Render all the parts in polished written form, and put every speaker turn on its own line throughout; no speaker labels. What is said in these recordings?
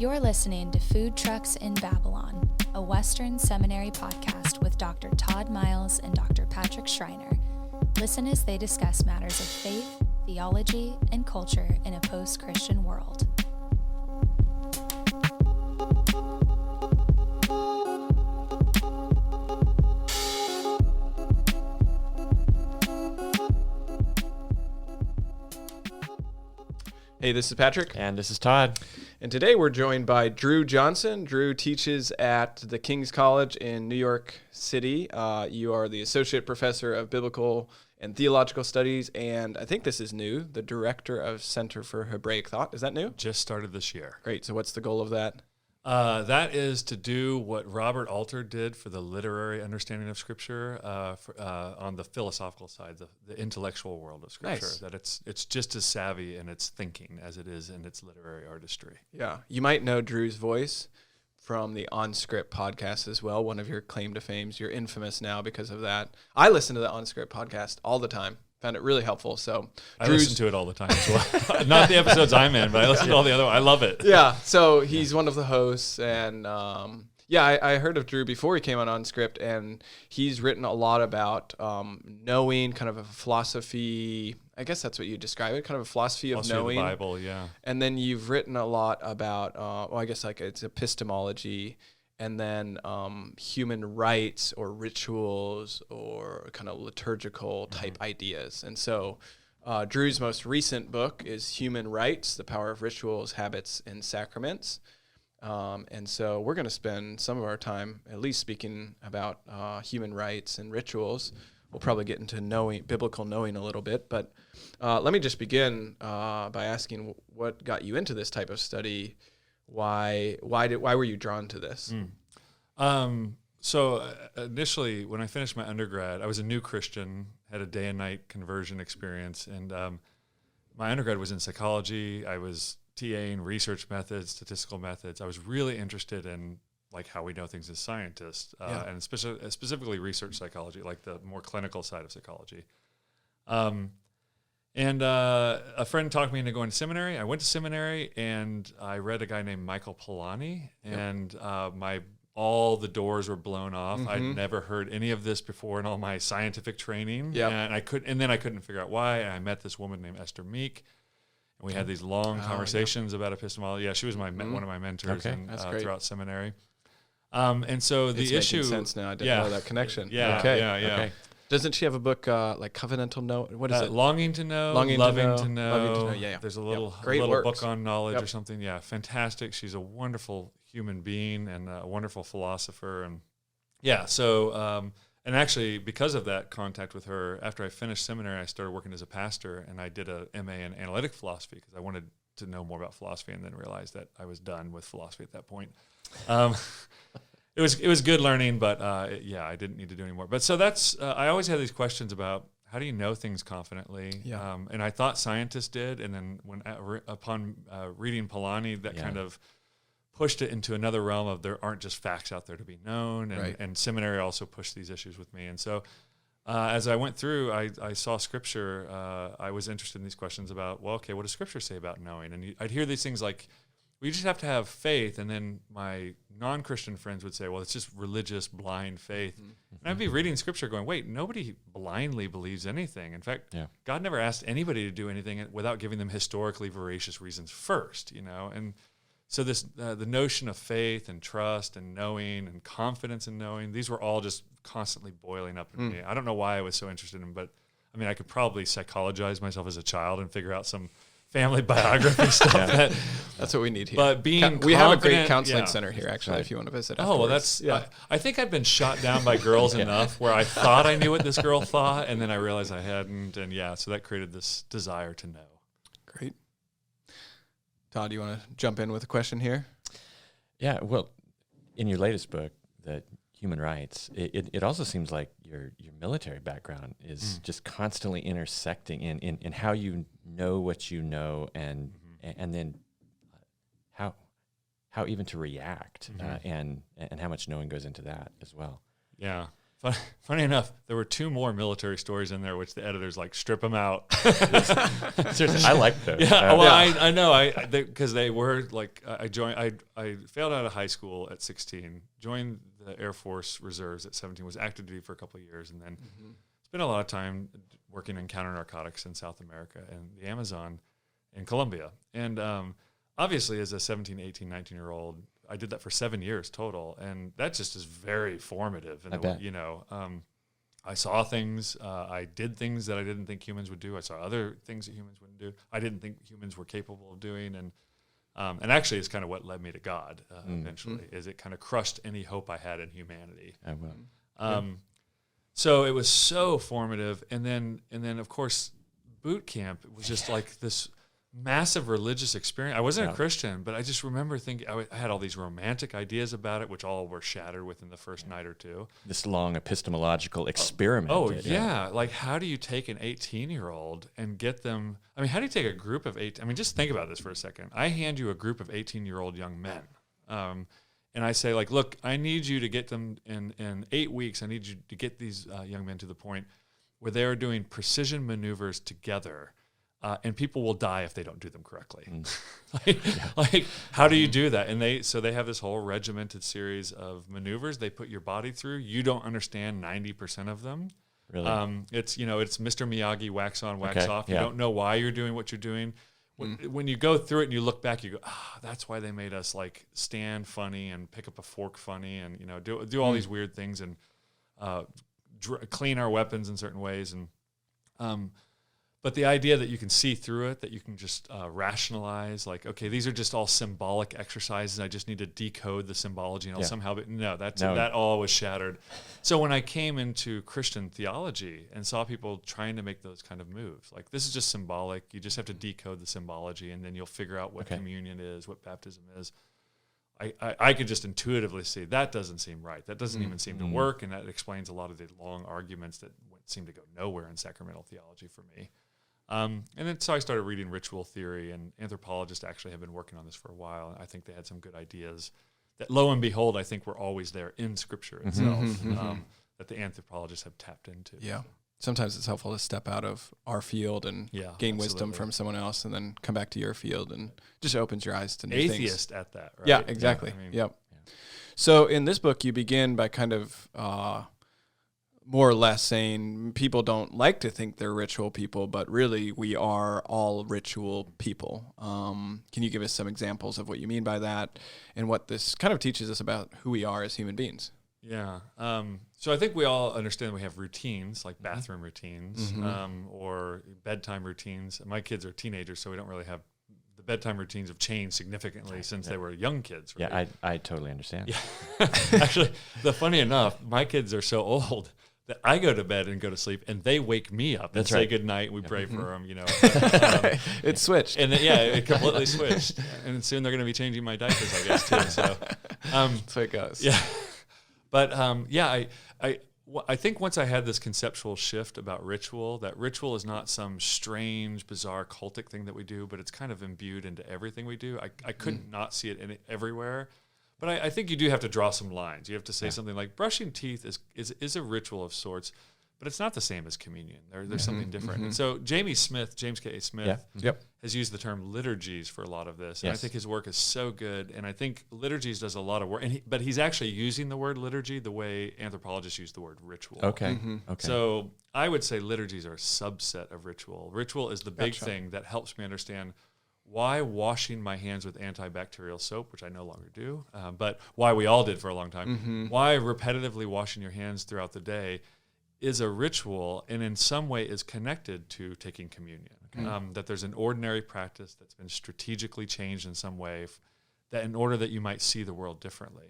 You're listening to Food Trucks in Babylon, a Western Seminary podcast with Dr. Todd Miles and Dr. Patrick Schreiner. Listen as they discuss matters of faith, theology, and culture in a post-Christian world.
Hey, this is Patrick.
And this is Todd.
And today we're joined by Dru Johnson. Dru teaches at the King's College in New York City. You are the Associate Professor of Biblical and Theological Studies, and I think this is new, the Director of Center for Hebraic Thought. Is that new?
Just started this year.
Great. So what's the goal of that?
That is to do what Robert Alter did for the literary understanding of Scripture on the philosophical side, the intellectual world of Scripture.
Nice.
That it's just as savvy in its thinking as it is in its literary artistry.
Yeah. You might know Dru's voice from the OnScript podcast as well, one of your claim to fames. You're infamous now because of that. I listen to the OnScript podcast all the time. Found it really helpful. So
I listen to it all the time as well. Not the episodes I'm in, but I listen to all the other ones. I love it.
Yeah. So he's one of the hosts, and I heard of Dru before he came on OnScript, and he's written a lot about knowing, kind of a philosophy. I guess that's what you describe it, kind of a philosophy of knowing.
The Bible, yeah.
And then you've written a lot about, I guess like it's epistemology, and then human rights or rituals or kind of liturgical type ideas. And so Dru's most recent book is Human Rights, The Power of Rituals, Habits, and Sacraments. And so we're going to spend some of our time at least speaking about human rights and rituals. We'll probably get into biblical knowing a little bit. But let me just begin by asking what got you into this type of study. Why were you drawn to this?
So initially, when I finished my undergrad, I was a new Christian, had a day and night conversion experience, and my undergrad was in psychology. I was TAing research methods, statistical methods. I was really interested in like how we know things as scientists, and specifically research psychology, like the more clinical side of psychology. And a friend talked me into going to seminary. I went to seminary, and I read a guy named Michael Polanyi, and all the doors were blown off. Mm-hmm. I'd never heard any of this before in all my scientific training, and then I couldn't figure out why. And I met this woman named Esther Meek, and we had these long conversations about epistemology. Yeah, she was one of my mentors throughout seminary. And so
it's
the issue
making sense now. I didn't know that connection.
Yeah,
okay. Doesn't she have a book like Covenantal Know? What is it?
Longing to Know, Loving to Know. Yeah. There's a little book on knowledge or something. Yeah, fantastic. She's a wonderful human being and a wonderful philosopher. And so and actually because of that contact with her, after I finished seminary, I started working as a pastor, and I did a MA in analytic philosophy because I wanted to know more about philosophy, and then realized that I was done with philosophy at that point. It was good learning, but I didn't need to do any more. But so that's I always had these questions about how do you know things confidently, and I thought scientists did, and then upon reading Polanyi, that kind of pushed it into another realm of there aren't just facts out there to be known, and seminary also pushed these issues with me. And so as I went through, I saw Scripture. I was interested in these questions about, what does Scripture say about knowing? And I'd hear these things like, you just have to have faith. And then my non-Christian friends would say, well, it's just religious, blind faith. Mm-hmm. And I'd be reading Scripture going, wait, nobody blindly believes anything. In fact, God never asked anybody to do anything without giving them historically veracious reasons first, And so this the notion of faith and trust and knowing and confidence in knowing, these were all just constantly boiling up in me. I don't know why I was so interested in them, but I mean, I could probably psychologize myself as a child and figure out some family biography stuff.
That's what we need here.
But
we have a great counseling center here, actually, if you want to visit.
Oh, well, that's. I think I'd been shot down by girls enough where I thought I knew what this girl thought, and then I realized I hadn't, and so that created this desire to know.
Great. Todd, do you want to jump in with a question here?
Yeah. Well, in your latest book, the Human Rights, it also seems like your military background is just constantly intersecting in how you know what you know, and then how even to react, and how much knowing goes into that as well.
Yeah. Funny enough, there were 2 more military stories in there, which the editors strip them out.
Seriously, I like those.
Yeah, well, I know, because they were I failed out of high school at 16, joined the Air Force Reserves at 17, was active duty for a couple of years, and then spent a lot of time working in counter narcotics in South America and the Amazon and Colombia. And obviously, as a 17, 18, 19-year-old, I did that for 7 years total, and that just is very formative. And I saw things, I did things that I didn't think humans would do. I saw other things that humans wouldn't do. I didn't think humans were capable of doing, and actually, it's kind of what led me to God eventually. Is it kind of crushed any hope I had in humanity. So it was so formative, and then of course, boot camp was just this massive religious experience. I wasn't a Christian, but I just remember thinking I had all these romantic ideas about it, which all were shattered within the first night or two. This long epistemological experiment. How do you take an 18-year-old and get them? I mean, how do you take a group of 18? I mean, just think about this for a second. I hand you a group of 18-year-old young men, and I say, look, I need you to get them in 8 weeks. I need you to get these young men to the point where they are doing precision maneuvers together. And people will die if they don't do them correctly. How do you do that? And they have this whole regimented series of maneuvers they put your body through. You don't understand 90% of them. Really? It's Mr. Miyagi, wax on, wax off. You don't know why you're doing what you're doing. When you go through it and you look back, you go, that's why they made us stand funny and pick up a fork funny and do all these weird things and clean our weapons in certain ways and. But the idea that you can see through it, that you can just rationalize, okay, these are just all symbolic exercises. I just need to decode the symbology, and I'll somehow. That all was shattered. So when I came into Christian theology and saw people trying to make those kind of moves, this is just symbolic. You just have to decode the symbology, and then you'll figure out what communion is, what baptism is. I could just intuitively see that doesn't seem right. That doesn't even seem to work, and that explains a lot of the long arguments that seem to go nowhere in sacramental theology for me. And then so I started reading ritual theory, and anthropologists actually have been working on this for a while. I think they had some good ideas that, lo and behold, I think were always there in Scripture itself, that the anthropologists have tapped into.
Yeah. Sometimes it's helpful to step out of our field and gain wisdom from someone else and then come back to your field, and just opens your eyes to new things.
Atheist at that, right?
Yeah, exactly. So in this book, you begin by kind of more or less saying people don't like to think they're ritual people, but really we are all ritual people. Can you give us some examples of what you mean by that and what this kind of teaches us about who we are as human beings?
Yeah. So I think we all understand we have routines, like bathroom routines, or bedtime routines. My kids are teenagers, so we don't really have the bedtime routines have changed significantly since they were young kids. Right?
Yeah, I totally understand.
Yeah. Actually, funny enough, my kids are so old that I go to bed and go to sleep, and they wake me up and say good night. We pray for them,
It switched.
And it completely switched. And soon they're going to be changing my diapers, I guess, too. So
that's how it goes.
Yeah. But I think once I had this conceptual shift about ritual, that ritual is not some strange, bizarre, cultic thing that we do, but it's kind of imbued into everything we do. I couldn't not see it everywhere. But I think you do have to draw some lines. You have to say something like brushing teeth is a ritual of sorts, but it's not the same as communion. There's something different. And so James K.A. Smith, has used the term liturgies for a lot of this. And I think his work is so good. And I think liturgies does a lot of work. But he's actually using the word liturgy the way anthropologists use the word ritual.
Okay.
So I would say liturgies are a subset of ritual. Ritual is the big thing that helps me understand why washing my hands with antibacterial soap, which I no longer do, but why we all did for a long time, why repetitively washing your hands throughout the day is a ritual and in some way is connected to taking communion. That there's an ordinary practice that's been strategically changed in some way that in order that you might see the world differently.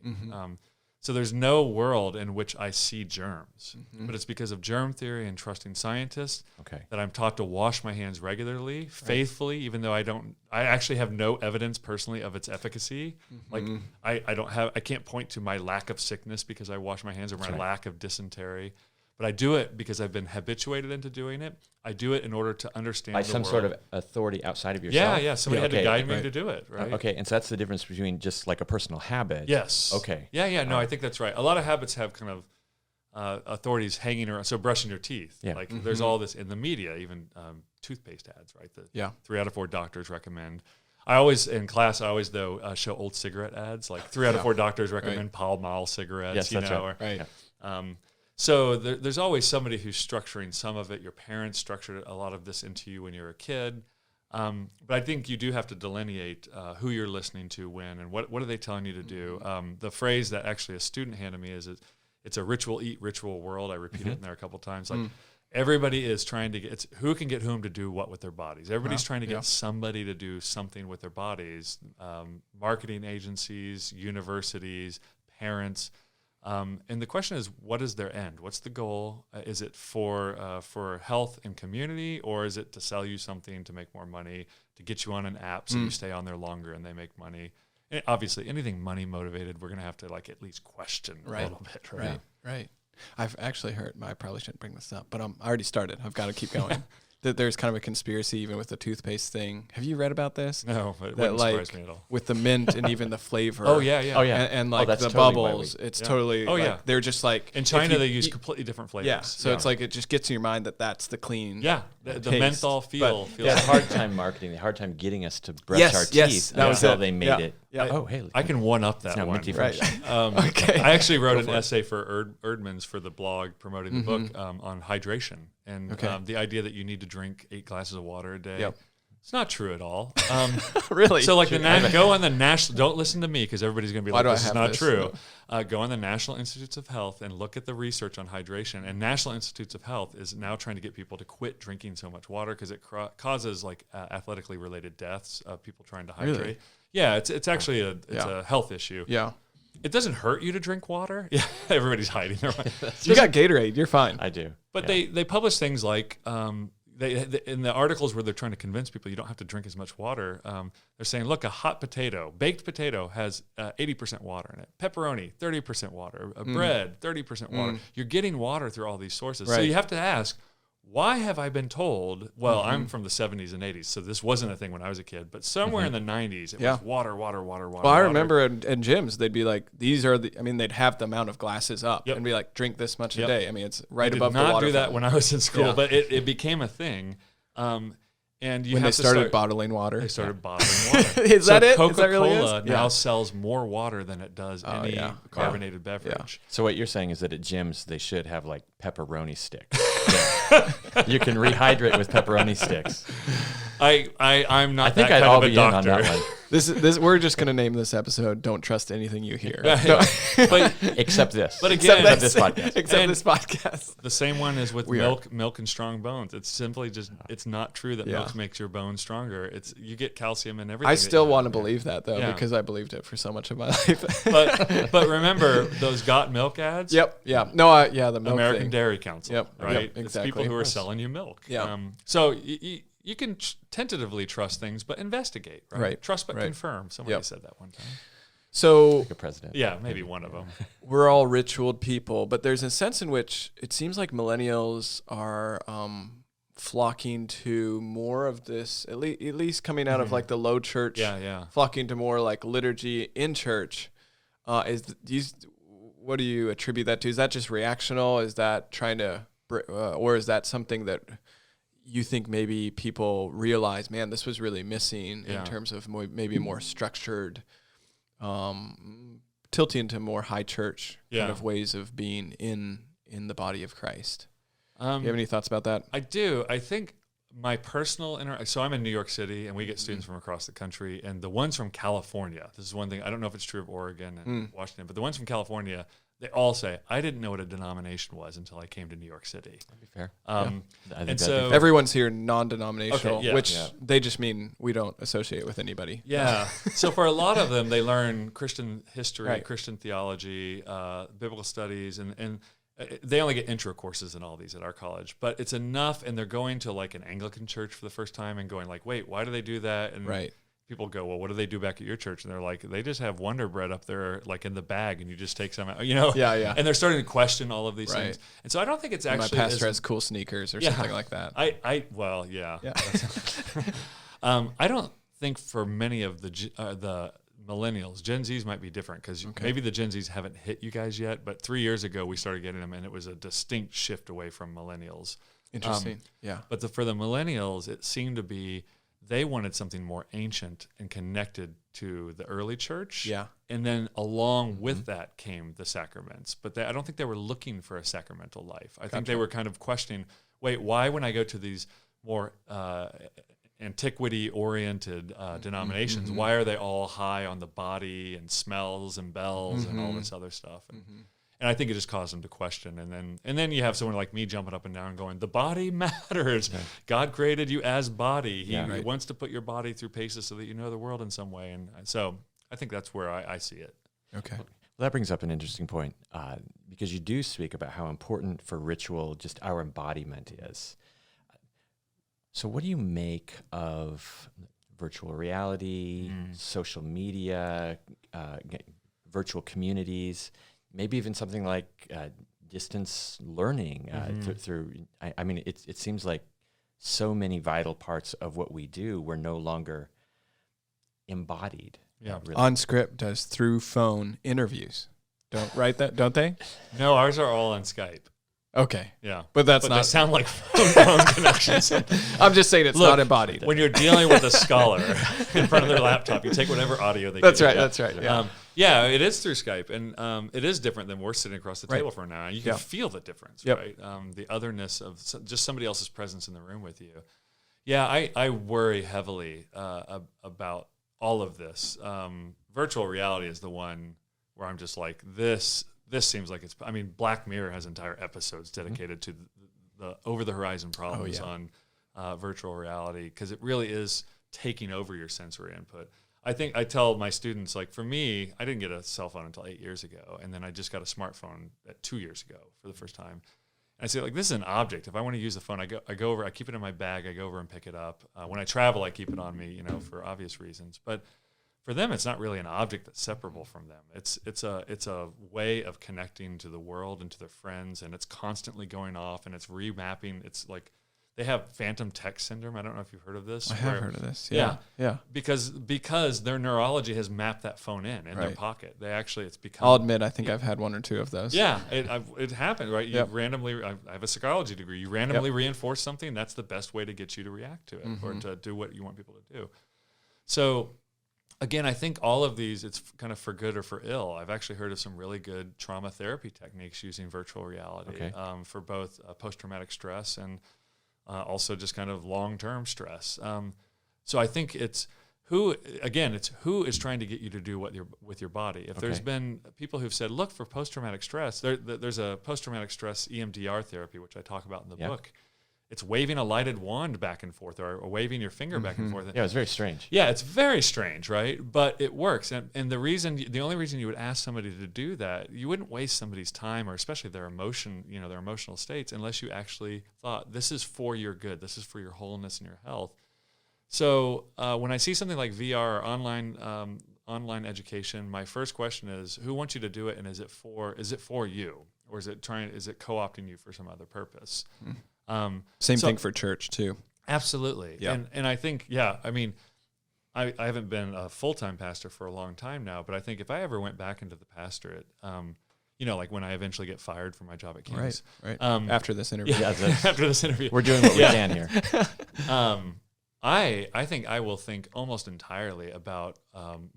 So there's no world in which I see germs, but it's because of germ theory and trusting scientists that I'm taught to wash my hands regularly, faithfully, even though I actually have no evidence personally of its efficacy. I can't point to my lack of sickness because I wash my hands or my lack of dysentery. But I do it because I've been habituated into doing it. I do it in order to understand
by
the
some
world.
sort of authority outside of yourself.
Yeah. Somebody had to guide me to do it, right?
Okay, and so that's the difference between just like a personal habit.
Yes.
Okay.
Yeah. No, I think that's right. A lot of habits have kind of authorities hanging around. So brushing your teeth, there's all this in the media, even toothpaste ads, right? 3 out of 4 doctors recommend. I always show old cigarette ads, like 3 out of 4 doctors recommend Pall Mall cigarettes.
Yes, that's right.
So there's always somebody who's structuring some of it. Your parents structured a lot of this into you when you were a kid. But I think you do have to delineate who you're listening to when, and what are they telling you to do. The phrase that actually a student handed me is, it's a ritual eat, ritual world. I repeat it in there a couple of times. Like everybody is trying to get, who can get whom to do what with their bodies. Everybody's trying to get somebody to do something with their bodies. Marketing agencies, universities, parents. And the question is, what is their end? What's the goal? Is it for health and community, or is it to sell you something to make more money, to get you on an app so you stay on there longer and they make money? And obviously, anything money motivated, we're going to have to at least question a little bit.
Right. I've actually heard, I probably shouldn't bring this up, but I already started. I've got to keep going. That there's kind of a conspiracy even with the toothpaste thing. Have you read about this?
No, it wouldn't surprise me at all.
With the mint and even the flavor.
Oh yeah.
And the totally bubbles, it's totally. Oh yeah. They're just like
in China they use completely different flavors.
Yeah. So it's like it just gets in your mind that's the clean.
Yeah. The menthol feels.
Yeah. Hard time marketing. The hard time getting us to brush our teeth.
That was
how they made it.
Yeah.
Oh hey.
I can one up that one.
Right.
Okay. I actually wrote an essay for Erdman's for the blog promoting the book on hydration. And the idea that you need to drink 8 glasses of water a day, it's not true at all.
Really?
So go on the national. Don't listen to me because everybody's going to be like, "This is not true." Go on the National Institutes of Health and look at the research on hydration. And National Institutes of Health is now trying to get people to quit drinking so much water because it causes athletically related deaths of people trying to hydrate.
Really?
Yeah, it's actually a health issue.
Yeah.
It doesn't hurt you to drink water. Yeah, everybody's hiding their mind.
You got Gatorade. You're fine.
I do.
But they publish things like they in the articles where they're trying to convince people you don't have to drink as much water. They're saying, look, a hot potato, baked potato, has 80% water in it. Pepperoni, 30% water. Bread, 30% water. You're getting water through all these sources.
Right.
So you have to ask, why have I been told, I'm from the 70s and 80s, so this wasn't a thing when I was a kid, but somewhere in the 90s, it was water.
Well, I remember in gyms, they'd be like, they'd have the amount of glasses up and be like, drink this much a day. I mean, it's right above the water.
I did not do that when I was in school, but it became a thing. And
when they started bottling water.
They started bottling water.
Is that it?
Coca-Cola now sells more water than it does any carbonated beverage.
Yeah. So what you're saying is that at gyms, they should have pepperoni sticks. You can rehydrate with pepperoni sticks.
I'm not.
I think
that
I'd
kind
all
of a
be
doctor.
in on that one.
This we're just gonna name this episode "Don't Trust Anything You Hear."
But
except this.
But again,
except this podcast.
Except this podcast.
The same one is with milk and strong bones. It's simply just it's not true that milk makes your bones stronger. You get calcium and everything.
I still want to believe that though because I believed it for so much of my life.
but remember those Got Milk ads?
Yep. Yeah. No. The milk
American
thing.
Dairy Council.
Yep.
Right.
Yep,
It's
exactly.
people who are selling you milk.
Yeah.
So you can tentatively trust things, but investigate. Right. Trust but
Right.
confirm. Somebody said that one time.
So
Like a president.
Yeah, maybe one of them.
we're all ritualed people, but there's a sense in which it seems like millennials are flocking to more of this, at least coming out of the low church.
Yeah.
Flocking to more liturgy in church. What do you attribute that to? Is that just reactional? Is that trying to, or is that something that you think maybe people realize, man, this was really missing in terms of maybe more structured, tilting to more high church kind of ways of being in the body of Christ? Do you have any thoughts about that?
I do. I think my personal so I'm in New York City, and we get students from across the country, and the ones from California, this is one thing, I don't know if it's true of Oregon and Washington, but the ones from California, they all say, I didn't know what a denomination was until I came to New York City.
That'd be fair.
And so
everyone's here non-denominational,
Okay, yeah.
which they just mean we don't associate with anybody.
Yeah. So for a lot of them, they learn Christian history,
Right.
Christian theology, biblical studies, and they only get intro courses in all these at our college, but it's enough. And they're going to an Anglican church for the first time and going wait, why do they do that? And
Right.
people go, well, what do they do back at your church? And they're like, they just have Wonder Bread up there, in the bag, and you just take some out,
Yeah.
And they're starting to question all of these
Right.
things. And so I don't think it's
My
actually
pastor has cool sneakers or something like that.
Yeah. I don't think for many of the millennials. Gen Zs might be different because maybe the Gen Zs haven't hit you guys yet, but 3 years ago we started getting them, and it was a distinct shift away from millennials.
Interesting. Yeah.
But for the millennials, it seemed to be they wanted something more ancient and connected to the early church.
Yeah.
And then along with that came the sacraments. But I don't think they were looking for a sacramental life. I think they were kind of questioning, wait, why when I go to these more antiquity-oriented denominations, why are they all high on the body and smells and bells and all this other stuff? And I think it just caused them to question. And then you have someone like me jumping up and down going, the body matters. Yeah. God created you as body. He wants to put your body through paces so that you know the world in some way. And so I think that's where I see it.
Okay.
Well, that brings up an interesting point because you do speak about how important for ritual just our embodiment is. So what do you make of virtual reality, social media, virtual communities, maybe even something like distance learning through I mean, it seems like so many vital parts of what we do were no longer embodied.
Yeah.
Really. OnScript does through phone interviews. Don't write that, don't they?
No, ours are all on Skype.
Okay.
Yeah.
But that's
not.
They
sound like phone connections.
I'm just saying it's not embodied.
When you're dealing with a scholar in front of their laptop, you take whatever audio they
That's
give
right.
you.
That's right. Yeah.
Yeah, it is through Skype. And it is different than we're sitting across the table for now. You can feel the difference, right? The otherness of just somebody else's presence in the room with you. Yeah, I worry heavily about all of this. Virtual reality is the one where I'm just like, this seems like it's, I mean, Black Mirror has entire episodes dedicated to the over-the-horizon problems on virtual reality because it really is taking over your sensory input. I think I tell my students, like for me, I didn't get a cell phone until 8 years ago, and then I just got a smartphone 2 years ago for the first time. And I say, like, this is an object. If I want to use the phone, I go over, I keep it in my bag, I go over and pick it up. When I travel, I keep it on me, for obvious reasons. But for them, it's not really an object that's separable from them. It's a way of connecting to the world and to their friends, and it's constantly going off, and it's remapping. It's like they have phantom text syndrome. I don't know if you've heard of this.
I have heard of this.
Yeah.
Yeah.
Because their neurology has mapped that phone in their pocket. It's become.
I'll admit, I think I've had one or two of those.
Yeah, it happened, right? You randomly. I have a psychology degree. You randomly reinforce something. That's the best way to get you to react to it or to do what you want people to do. So. Again, I think all of these, it's kind of for good or for ill. I've actually heard of some really good trauma therapy techniques using virtual reality for both post-traumatic stress and also just kind of long-term stress. So I think it's who is trying to get you to do what with your body. If there's been people who've said, look, for post-traumatic stress, there's a post-traumatic stress EMDR therapy, which I talk about in the book. It's waving a lighted wand back and forth or waving your finger back and forth.
Yeah, it's very strange.
Yeah, it's very strange, right? But it works. And the only reason you would ask somebody to do that, you wouldn't waste somebody's time or especially their emotional states unless you actually thought this is for your good. This is for your wholeness and your health. So when I see something like VR or online education, my first question is, who wants you to do it, and is it for you, or is it co-opting you for some other purpose?
Same thing for church too.
Absolutely. Yeah. And I think, I mean, I haven't been a full-time pastor for a long time now, but I think if I ever went back into the pastorate, like when I eventually get fired from my job at King's.
Right. After this interview.
After this interview.
We're doing what we can here.
I think I will think almost entirely about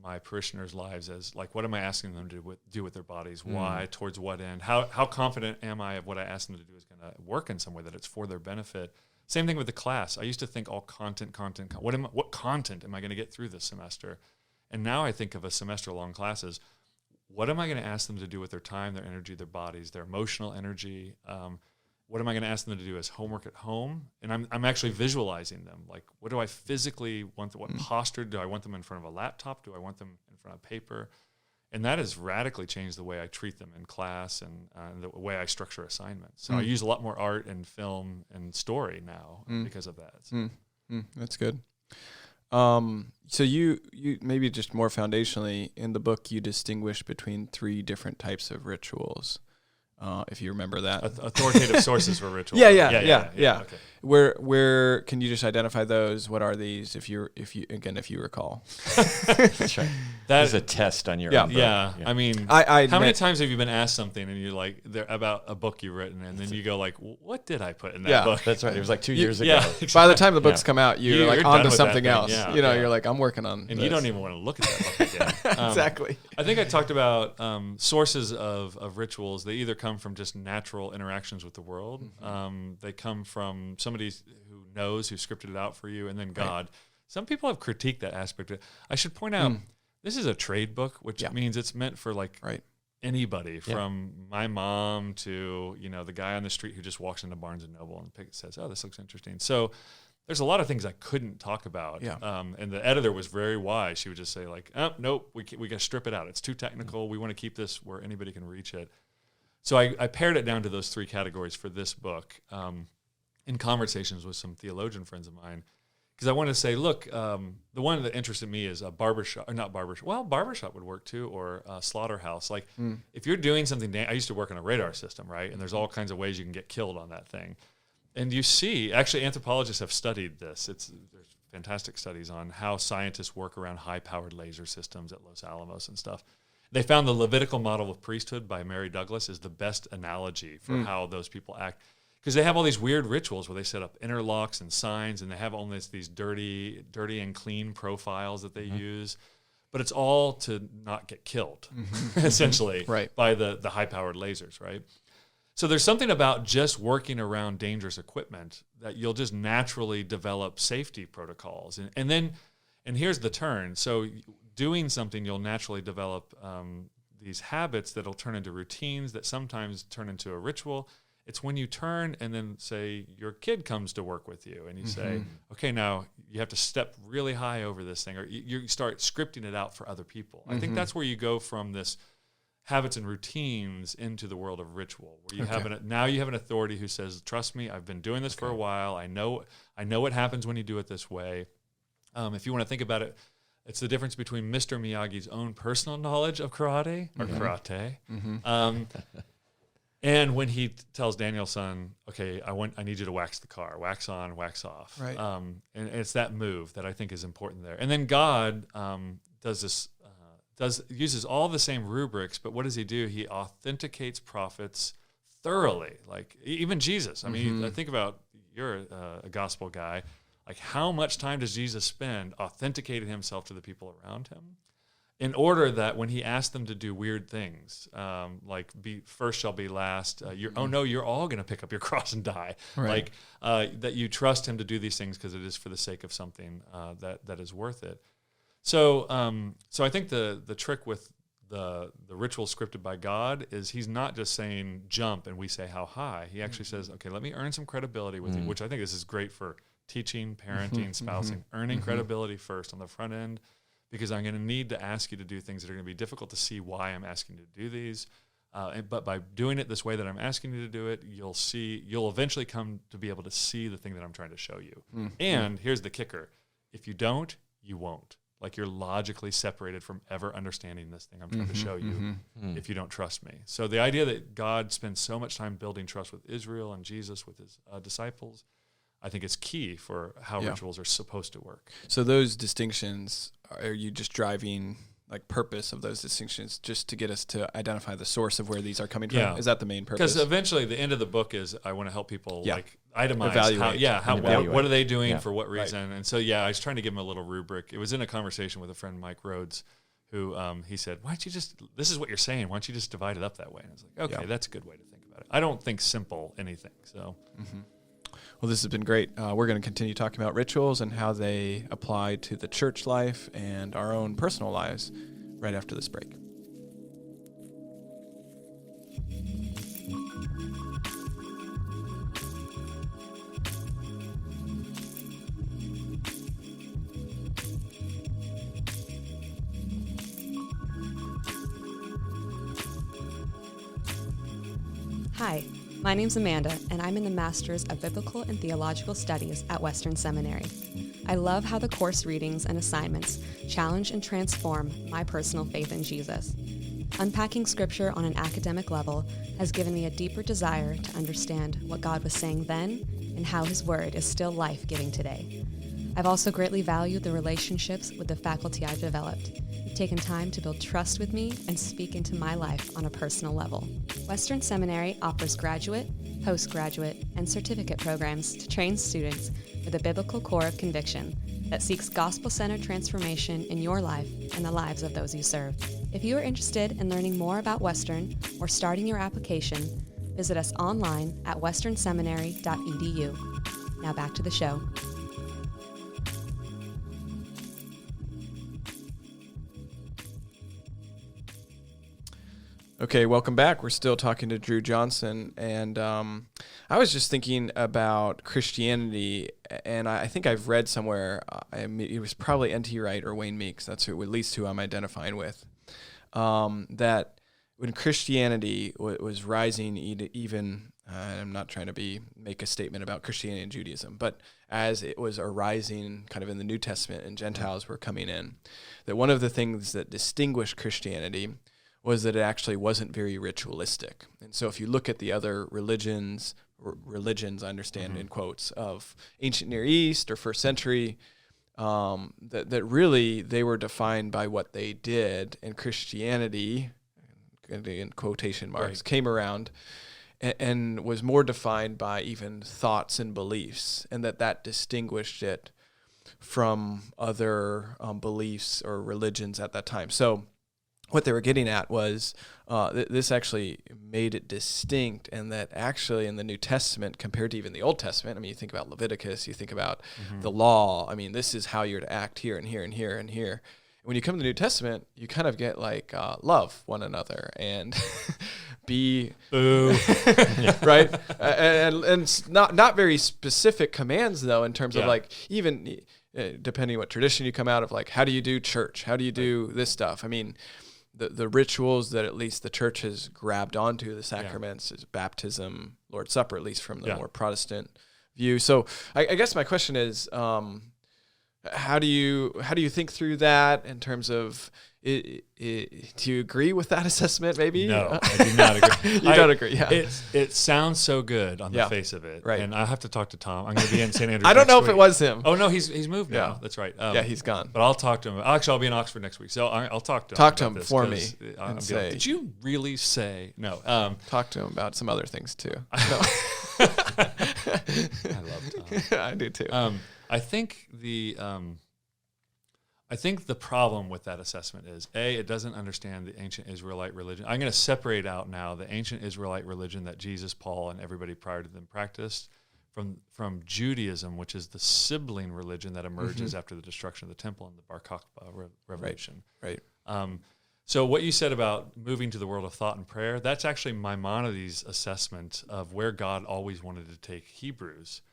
my parishioners' lives as like, what am I asking them to do with their bodies? Why? Towards what end? How confident am I of what I ask them to do is going to work in some way that it's for their benefit? Same thing with the class. I used to think all content. What content am I going to get through this semester? And now I think of a semester-long class as, what am I going to ask them to do with their time, their energy, their bodies, their emotional energy? What am I going to ask them to do as homework at home? And I'm actually visualizing them. Like, what do I physically want? What posture do I want them in front of a laptop? Do I want them in front of paper? And that has radically changed the way I treat them in class and the way I structure assignments. So I use a lot more art and film and story now because of that. So.
That's good. So you maybe just more foundationally in the book, you distinguish between 3 different types of rituals. if you remember that.
Authoritative sources for ritual.
Yeah.
Okay.
Where can you just identify those? What are these? If you recall.
That's right. That is a test on your own book.
Yeah. I mean, how many times have you been asked something and you're like, about a book you've written, and then you go like, what did I put in that book?
That's right. It was like 2 years ago.
Yeah, exactly.
By the time the books come out, you're like onto something else.
Yeah,
you're like, I'm working on
and
this.
you don't even want to look at that book again.
Exactly.
I think I talked about sources of rituals. They either come from just natural interactions with the world. They come from somebody who knows, who scripted it out for you, and then God. Right. Some people have critiqued that aspect. I should point out, this is a trade book, which means it's meant for anybody, from my mom to the guy on the street who just walks into Barnes and Noble and says, "Oh, this looks interesting." So there's a lot of things I couldn't talk about. And the editor was very wise. She would just say like, "Oh, nope, we got to strip it out. It's too technical. We want to keep this where anybody can reach it." So I pared it down to those 3 categories for this book in conversations with some theologian friends of mine, because I wanted to say, look, the one that interested me is a barbershop, or not barbershop. Well, barbershop would work too, or a slaughterhouse. Like if you're doing something, I used to work on a radar system, right? And there's all kinds of ways you can get killed on that thing. And you see, actually, anthropologists have studied this. There's fantastic studies on how scientists work around high-powered laser systems at Los Alamos and stuff. They found the Levitical model of priesthood by Mary Douglas is the best analogy for how those people act. Because they have all these weird rituals where they set up interlocks and signs, and they have all these dirty and clean profiles that they use. But it's all to not get killed, essentially, by the high-powered lasers, right? So there's something about just working around dangerous equipment that you'll just naturally develop safety protocols. And here's the turn. So doing something, you'll naturally develop these habits that'll turn into routines that sometimes turn into a ritual. It's when you turn and then say your kid comes to work with you and you say, okay, now you have to step really high over this thing, or you start scripting it out for other people. I think that's where you go from this habits and routines into the world of ritual, where you have now you have an authority who says, trust me, I've been doing this for a while. I know what happens when you do it this way. If you want to think about it, it's the difference between Mr. Miyagi's own personal knowledge of karate, or karate, and when he tells Daniel's son, okay, I need you to wax the car, wax on, wax off. Right. And it's that move that I think is important there. And then God uses all the same rubrics, but what does he do? He authenticates prophets thoroughly. Like even Jesus. I mean, I think about, you're a gospel guy. Like how much time does Jesus spend authenticating himself to the people around him? In order that when he asked them to do weird things, like be first shall be last, you're all going to pick up your cross and die. Right. Like that you trust him to do these things because it is for the sake of something that is worth it. So I think the trick with the ritual scripted by God is he's not just saying jump and we say how high. He actually says, okay, let me earn some credibility with you, which I think this is great for teaching, parenting, spousing, earning credibility first on the front end. Because I'm going to need to ask you to do things that are going to be difficult to see why I'm asking you to do these. But by doing it this way that I'm asking you to do it, you'll eventually come to be able to see the thing that I'm trying to show you. And here's the kicker. If you don't, you won't. Like you're logically separated from ever understanding this thing I'm trying to show you if you don't trust me. So the idea that God spends so much time building trust with Israel and Jesus with his disciples, I think it's key for how rituals are supposed to work.
So those distinctions, are you just driving like purpose of those distinctions just to get us to identify the source of where these are coming from? Is that the main purpose?
Because eventually the end of the book is I want to help people like itemize
evaluate.
What are they doing for what reason? Right. And so I was trying to give them a little rubric. It was in a conversation with a friend, Mike Rhodes, who he said, why don't you just, this is what you're saying, why don't you just divide it up that way? And I was like, okay, that's a good way to think about it. I don't think simple anything. So
Well, this has been great. We're going to continue talking about rituals and how they apply to the church life and our own personal lives right after this break.
Hi. My name's Amanda, and I'm in the Master's of Biblical and Theological Studies at Western Seminary. I love how the course readings and assignments challenge and transform my personal faith in Jesus. Unpacking scripture on an academic level has given me a deeper desire to understand what God was saying then and how his word is still life-giving today. I've also greatly valued the relationships with the faculty I've developed. You've taken time to build trust with me and speak into my life on a personal level. Western Seminary offers graduate, postgraduate, and certificate programs to train students with a biblical core of conviction that seeks gospel-centered transformation in your life and the lives of those you serve. If you are interested in learning more about Western or starting your application, visit us online at westernseminary.edu. Now back to the show.
Okay, welcome back. We're still talking to Dru Johnson, and I was just thinking about Christianity, and I think I've read somewhere, it was probably N.T. Wright or Wayne Meeks, that's at least who I'm identifying with, that when Christianity was rising, even I'm not trying to make a statement about Christianity and Judaism, but as it was arising kind of in the New Testament and Gentiles were coming in, that one of the things that distinguished Christianity was that it actually wasn't very ritualistic. And so if you look at the other religions, I understand in quotes, of ancient Near East or first century, that really they were defined by what they did, and Christianity, in quotation marks, came around and was more defined by even thoughts and beliefs, and that distinguished it from other beliefs or religions at that time. So what they were getting at was this actually made it distinct, and that actually in the New Testament compared to even the Old Testament, I mean, you think about Leviticus, you think about the law, I mean, this is how you're to act here and here and here and here. When you come to the New Testament, you kind of get like love one another and be right, and not very specific commands though, in terms of like even depending what tradition you come out of, like how do you do church, how do you do this stuff. I mean, the rituals that at least the church has grabbed onto, the sacraments, is baptism, Lord's Supper, at least from the more Protestant view. So I guess my question is, how do you think through that in terms of do you agree with that assessment? Maybe
no, I do not agree.
You don't agree? Yeah,
it sounds so good on the face of it,
right? And
I have to talk to Tom. I'm going to be in St. Andrews.
I don't know if
week.
it was him.
Oh no, he's moved now. That's right.
Yeah, he's gone.
But I'll talk to him. Actually, I'll be in Oxford next week, so I'll talk to him.
Talk to him for me
and say, did you really say no?
Talk to him about some other things too.
I love Tom.
I do too.
I think the problem with that assessment is, A, it doesn't understand the ancient Israelite religion. I'm going to separate out now the ancient Israelite religion that Jesus, Paul, and everybody prior to them practiced from Judaism, which is the sibling religion that emerges after the destruction of the temple and the Bar Kokhba revolution.
Right.
So what you said about moving to the world of thought and prayer, that's actually Maimonides' assessment of where God always wanted to take Hebrews.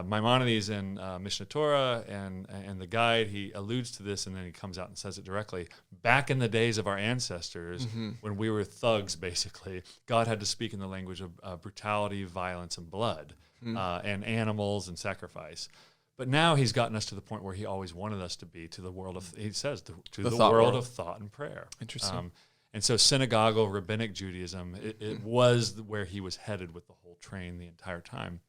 Maimonides in Mishnah Torah and the Guide, he alludes to this, and then he comes out and says it directly. Back in the days of our ancestors, when we were thugs, basically, God had to speak in the language of brutality, violence, and blood, and animals and sacrifice. But now he's gotten us to the point where he always wanted us to be, to the world of, he says, to the world of thought and prayer.
Interesting.
And so synagogal, rabbinic Judaism, it was where he was headed with the whole train the entire time.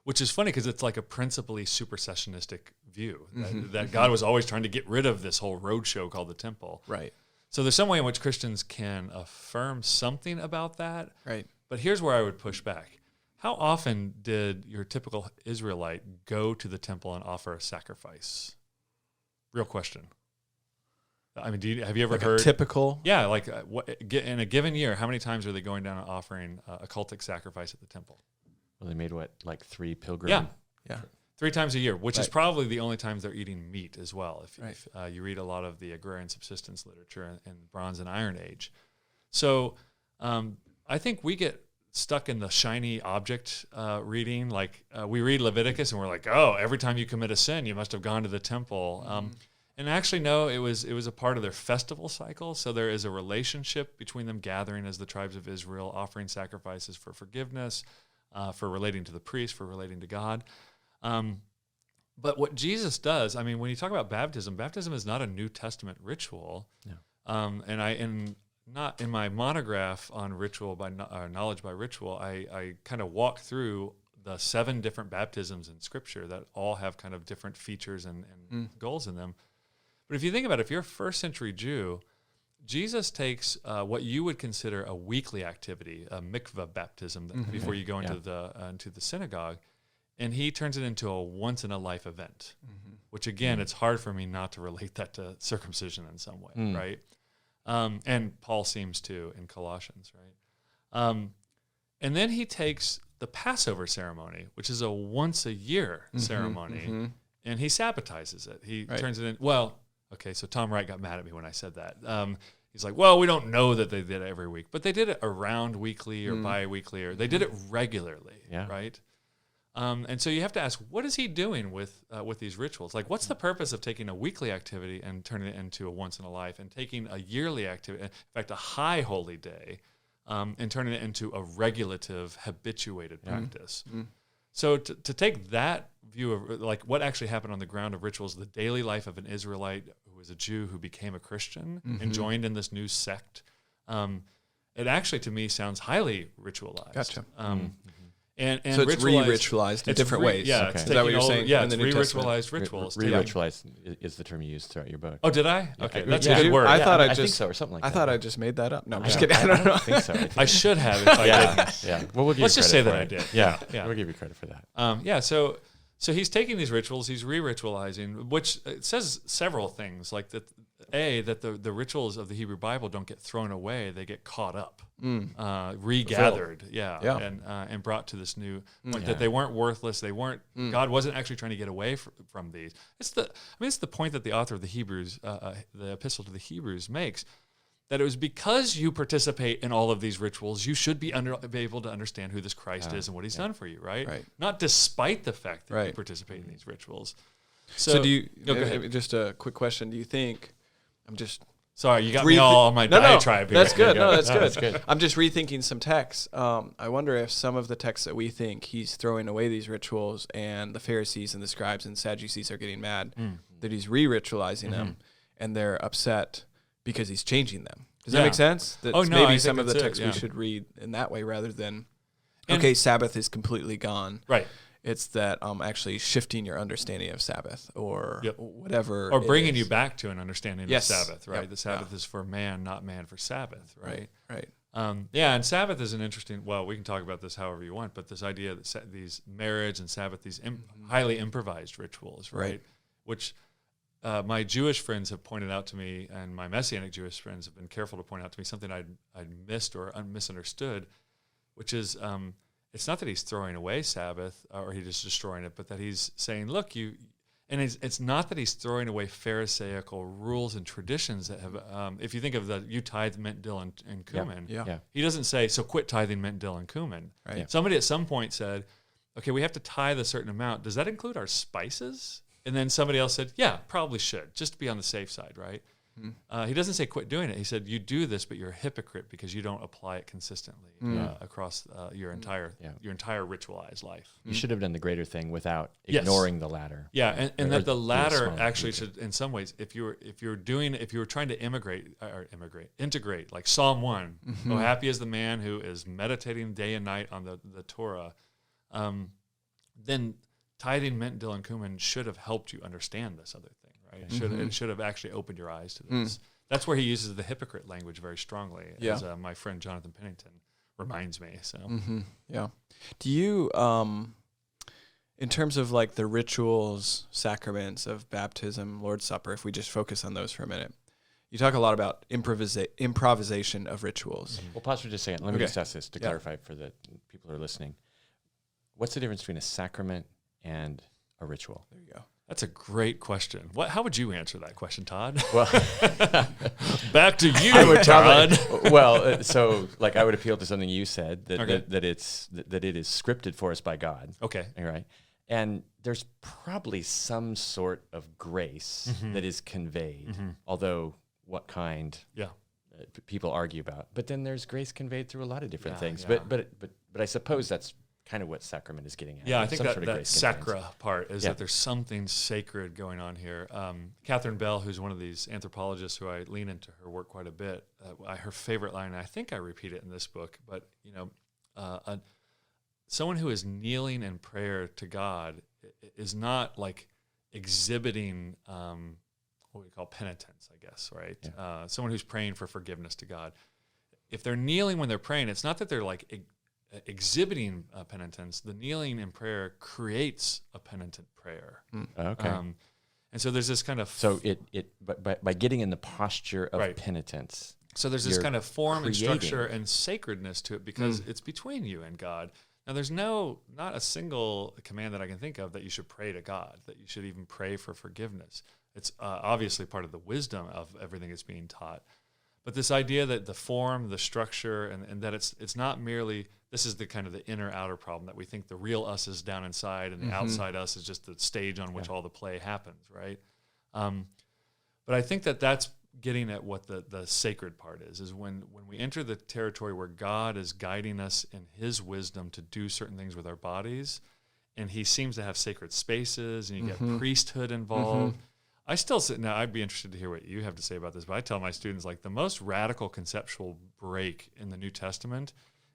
Which is funny because it's like a principally supersessionistic view that God was always trying to get rid of this whole roadshow called the temple.
Right.
So there's some way in which Christians can affirm something about that.
Right.
But here's where I would push back. How often did your typical Israelite go to the temple and offer a sacrifice? Real question. I mean, have you ever heard?
Typical?
Yeah, like in a given year, how many times are they going down and offering a cultic sacrifice at the temple?
Well, they made like 3 pilgrims?
Yeah.
3 times a year, which is probably the only times they're eating meat as well. If you read a lot of the agrarian subsistence literature in Bronze and Iron Age. So I think we get stuck in the shiny object reading. Like we read Leviticus and we're like, oh, every time you commit a sin, you must have gone to the temple. And actually, no, it was a part of their festival cycle. So there is a relationship between them gathering as the tribes of Israel, offering sacrifices for forgiveness, for relating to the priest, for relating to God. But what Jesus does, I mean, when you talk about baptism is not a New Testament ritual. And not in my monograph on ritual by knowledge by ritual, I kind of walk through the 7 different baptisms in Scripture that all have kind of different features and goals in them. But if you think about it, if you're a first century Jew, Jesus takes what you would consider a weekly activity, a mikvah baptism, before you go into the synagogue, and he turns it into a once-in-a-life event, which, again, it's hard for me not to relate that to circumcision in some way, right? And Paul seems to in Colossians, right? And then he takes the Passover ceremony, which is a once-a-year ceremony, and he sabbatizes it. He turns it in, so Tom Wright got mad at me when I said that. He's like, well, we don't know that they did it every week, but they did it around weekly or bi-weekly, or they did it regularly, right? And so you have to ask, what is he doing with these rituals? Like, what's the purpose of taking a weekly activity and turning it into a once-in-a-life, and taking a yearly activity, in fact, a high holy day, and turning it into a regulative, habituated practice? So to take that view of like what actually happened on the ground of rituals, the daily life of an Israelite who was a Jew who became a Christian and joined in this new sect, it actually to me sounds highly ritualized.
Gotcha.
And
so it's re-ritualized in different ways.
Yeah,
okay. Is that what you're saying?
Yeah, it's re-ritualized rituals.
Re-ritualized is the term you used throughout your book.
Oh, did I? Okay, that's a good word.
I thought
I think so, or something like that.
I thought I just made that up. No, I'm just kidding. I don't know.
I think so.
I should have if I didn't.
Yeah. Well,
let's just say that I did.
Yeah, we'll give you credit for that.
So he's taking these rituals, he's re-ritualizing, which it says several things, like that. That the rituals of the Hebrew Bible don't get thrown away; they get caught up, regathered, and brought to this new point that they weren't worthless. They weren't. God wasn't actually trying to get away from these. It's the point that the author of the Hebrews, the Epistle to the Hebrews, makes. That it was because you participate in all of these rituals, you should be able to understand who this Christ is and what He's done for you, right? Not despite the fact that you participate in these rituals.
So do you? Just a quick question: do you think? I'm just
sorry, you got me all on my diatribe here.
That's good. No, that's good. I'm just rethinking some texts. I wonder if some of the texts that we think he's throwing away these rituals, and the Pharisees and the scribes and Sadducees are getting mad that he's re-ritualizing them, and they're upset because he's changing them. Does that make sense? That maybe some of the texts we should read in that way rather than Sabbath is completely gone.
Right.
It's that actually shifting your understanding of Sabbath or whatever.
Or bringing you back to an understanding of Sabbath, right? The Sabbath is for man, not man for Sabbath, right?
Right.
And Sabbath is an interesting, we can talk about this however you want, but this idea that these marriage and Sabbath, these highly improvised rituals, right? Which my Jewish friends have pointed out to me, and my Messianic Jewish friends have been careful to point out to me something I'd missed or misunderstood, which is it's not that he's throwing away Sabbath or he's just destroying it, but that he's saying, look, it's not that he's throwing away Pharisaical rules and traditions that have, if you think of you tithe mint, dill, and cumin, he doesn't say, so quit tithing mint, dill, and cumin. Right. Somebody at some point said, okay, we have to tithe a certain amount. Does that include our spices? And then somebody else said, yeah, probably should, just to be on the safe side, right? He doesn't say quit doing it. He said you do this, but you're a hypocrite because you don't apply it consistently across your entire ritualized life.
You should have done the greater thing without ignoring the latter.
Yeah, and that the latter actually should, in some ways, if you were trying to integrate, like Psalm 1, oh, happy is the man who is meditating day and night on the Torah, then tithing mint, dill, and cumin should have helped you understand this other thing. It should have actually opened your eyes to this. That's where he uses the hypocrite language very strongly, as my friend Jonathan Pennington reminds me. So,
do you, in terms of like the rituals, sacraments of baptism, Lord's Supper, if we just focus on those for a minute, you talk a lot about improvisation of rituals.
Well, pause for just a second. Let me just ask this to clarify for the people who are listening. What's the difference between a sacrament and a ritual?
There you go.
That's a great question. How would you answer that question, Todd?
Well,
back to you, Todd.
So I would appeal to something you said that it is scripted for us by God.
Okay,
all right. And there's probably some sort of grace that is conveyed, although what kind? People argue about. But then there's grace conveyed through a lot of different things. Yeah. But I suppose that's kind of what sacrament is getting at.
Yeah, I think that sacra part is that there's something sacred going on here. Catherine Bell, who's one of these anthropologists who I lean into her work quite a bit, her favorite line, and I think I repeat it in this book, but someone who is kneeling in prayer to God is not like exhibiting what we call penitence, I guess, right? Yeah. Someone who's praying for forgiveness to God. If they're kneeling when they're praying, it's not that they're like exhibiting penitence. The kneeling in prayer creates a penitent prayer.
Okay.
And so there's this kind of...
But by getting in the posture of penitence...
So there's this kind of form and structure and sacredness to it because it's between you and God. Now, there's not a single command that I can think of that you should pray to God, that you should even pray for forgiveness. It's obviously part of the wisdom of everything that's being taught. But this idea that the form, the structure, and that it's not merely, this is the kind of the inner-outer problem, that we think the real us is down inside and the outside us is just the stage on which all the play happens, right? But I think that's getting at what the sacred part is when we enter the territory where God is guiding us in his wisdom to do certain things with our bodies, and he seems to have sacred spaces, and you get priesthood involved. I still now I'd be interested to hear what you have to say about this, but I tell my students, like, the most radical conceptual break in the New Testament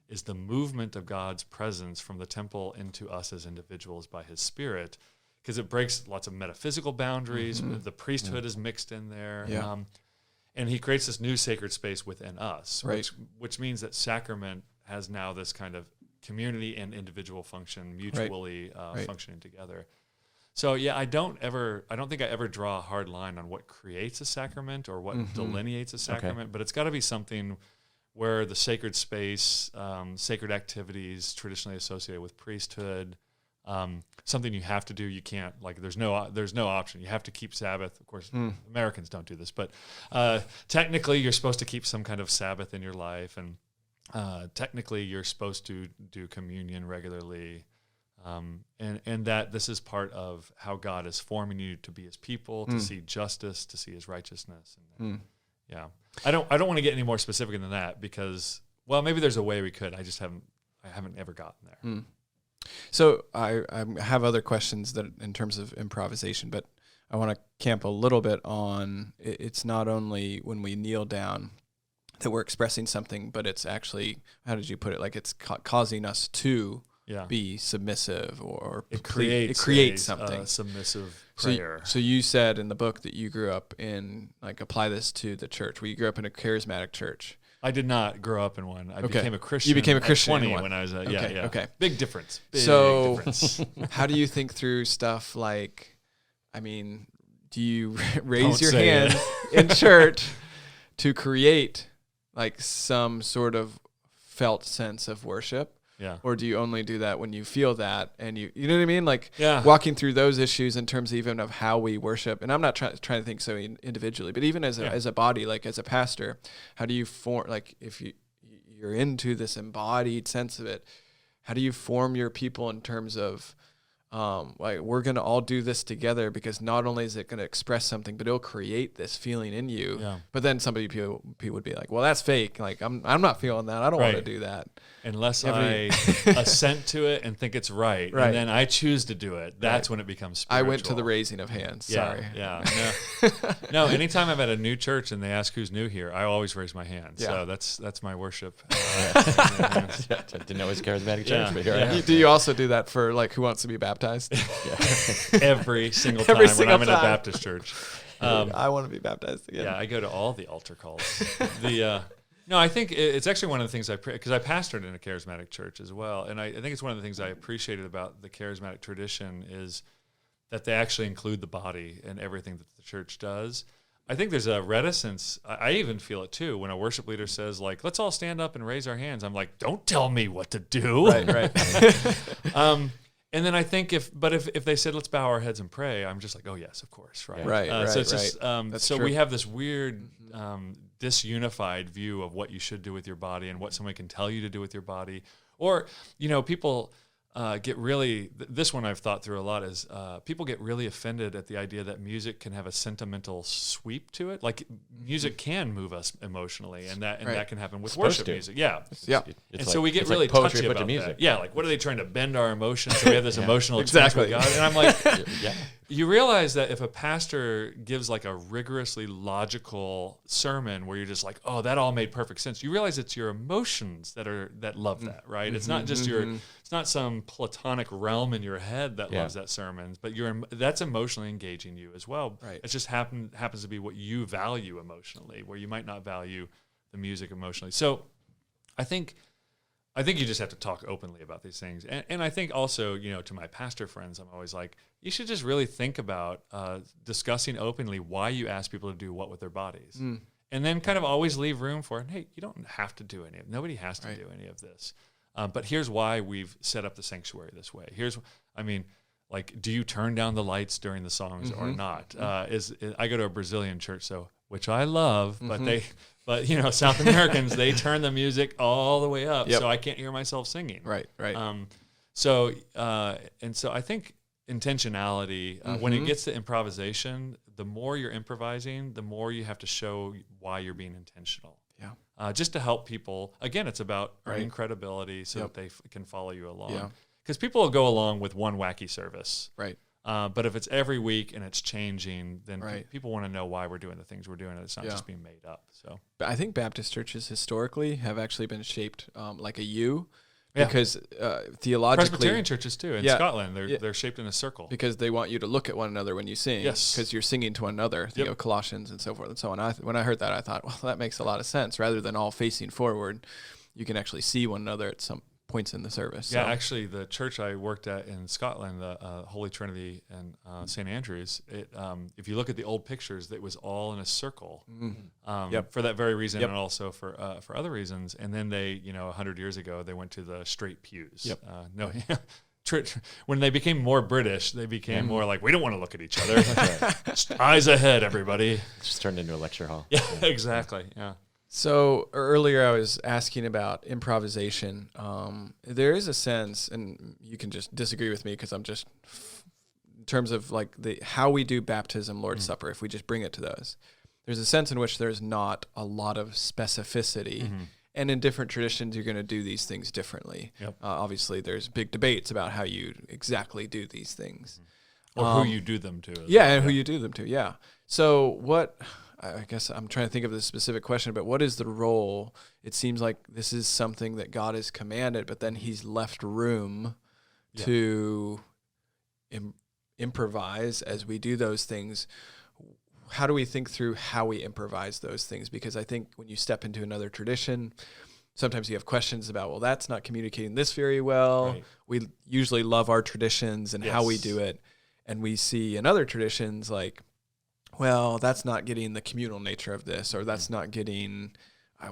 is the movement of God's presence from the temple into us as individuals by his Spirit, because it breaks lots of metaphysical boundaries. The priesthood is mixed in there.
Yeah.
And he creates this new sacred space within us,
right.
which means that sacrament has now this kind of community and individual function mutually functioning together. So yeah, I don't think I ever draw a hard line on what creates a sacrament or what delineates a sacrament, but it's got to be something where the sacred space, sacred activities traditionally associated with priesthood, something you have to do. You can't, like, there's no option. You have to keep Sabbath. Of course, Americans don't do this, but technically you're supposed to keep some kind of Sabbath in your life, and technically you're supposed to do communion regularly. And that this is part of how God is forming you to be his people, to see justice, to see his righteousness. And yeah, I don't want to get any more specific than that because, well, maybe there's a way we could. I haven't ever gotten there.
So I have other questions that in terms of improvisation, but I want to camp a little bit on it's not only when we kneel down that we're expressing something, but it's actually, how did you put it? Like it's causing us to be submissive, or
it creates something. Submissive prayer.
So you said in the book that you grew up in, like, apply this to the church, where you grew up in a charismatic church.
I did not grow up in one. I became a Christian.
You became a Christian
at 20 when I was
Okay.
Big difference.
How do you think through stuff like, I mean, do you raise your hand in church to create like some sort of felt sense of worship?
Yeah.
Or do you only do that when you feel that, and you know what I mean? Like walking through those issues in terms even of how we worship. And I'm not trying to think so individually, but even as a body, like as a pastor, how do you form, like if you're into this embodied sense of it, how do you form your people in terms of like, we're going to all do this together, because not only is it going to express something, but it'll create this feeling in you. Yeah. But then people would be like, well, that's fake. Like, I'm not feeling that. I don't want to do that.
Unless I assent to it and think it's right. And then I choose to do it. That's when it becomes spiritual.
I went to the raising of hands. Sorry.
Yeah. No, anytime I'm at a new church and they ask who's new here, I always raise my hand. Yeah. So that's my worship.
Didn't know it was a charismatic church, but here I am.
Do you also do that for, like, who wants to be baptized?
Every single time when I'm in a Baptist church.
I want to be baptized again.
Yeah, I go to all the altar calls. No, I think it's actually one of the things because I pastored in a charismatic church as well, and I think it's one of the things I appreciated about the charismatic tradition is that they actually include the body in everything that the church does. I think there's a reticence. I even feel it too when a worship leader says, like, let's all stand up and raise our hands. I'm like, don't tell me what to do.
Right.
And then I think if they said, let's bow our heads and pray, I'm just like, oh yes, of course. Right. So it's just, so true. We have this weird, disunified view of what you should do with your body and what someone can tell you to do with your body. Or, people get really, this one I've thought through a lot, is people get really offended at the idea that music can have a sentimental sweep to it. Like music can move us emotionally, and that can happen with worship music. Yeah. And so we get really touchy about music. That. Yeah, like what are they trying to bend our emotions so we have this emotional experience with God? And I'm like, you realize that if a pastor gives like a rigorously logical sermon where you're just like, oh, that all made perfect sense, you realize it's your emotions that love that, right? Mm-hmm, it's not just it's not some platonic realm in your head that loves that sermon, but that's emotionally engaging you as well.
Right.
It just happens to be what you value emotionally, where you might not value the music emotionally. So I think you just have to talk openly about these things. And I think also, to my pastor friends, I'm always like, you should just really think about discussing openly why you ask people to do what with their bodies. And then kind of always leave room for, hey, you don't have to do any of it. Nobody has to do any of this. But here's why we've set up the sanctuary this way. Do you turn down the lights during the songs or not? I go to a Brazilian church, which I love, but South Americans, they turn the music all the way up, so I can't hear myself singing.
Right.
So I think intentionality, when it gets to improvisation, the more you're improvising, the more you have to show why you're being intentional. Yeah. Just to help people. Again, it's about earning credibility so that they can follow you along. Yeah. Because people will go along with one wacky service.
Right.
But if it's every week and it's changing, then people want to know why we're doing the things we're doing, and it's not just being made up. So
I think Baptist churches historically have actually been shaped like a U, because theologically,
Presbyterian churches too in Scotland, they're shaped in a circle
because they want you to look at one another when you sing.
Yes,
because you're singing to one another. Colossians and so forth and so on. When I heard that, I thought, well, that makes a lot of sense. Rather than all facing forward, you can actually see one another at some points in the service.
Yeah, actually, the church I worked at in Scotland, the Holy Trinity and St. Andrews, if you look at the old pictures, it was all in a circle for that very reason, and also for other reasons. And then they, 100 years ago, they went to the straight pews. When they became more British, they became more like, we don't want to look at each other. Eyes ahead, everybody.
It just turned into a lecture hall.
Yeah, exactly. Yeah.
So earlier I was asking about improvisation. There is a sense, and you can just disagree with me because I'm just, in terms of like how we do baptism, Lord's Supper, if we just bring it to those, there's a sense in which there's not a lot of specificity. And in different traditions, you're going to do these things differently. Yep. Obviously, there's big debates about how you exactly do these things.
Or who you do them to.
And who you do them to, yeah. So I guess I'm trying to think of the specific question, but what is the role? It seems like this is something that God has commanded, but then he's left room to improvise as we do those things. How do we think through how we improvise those things? Because I think when you step into another tradition, sometimes you have questions about, well, that's not communicating this very well. Right. We usually love our traditions and how we do it. And we see in other traditions like, well, that's not getting the communal nature of this, or that's not getting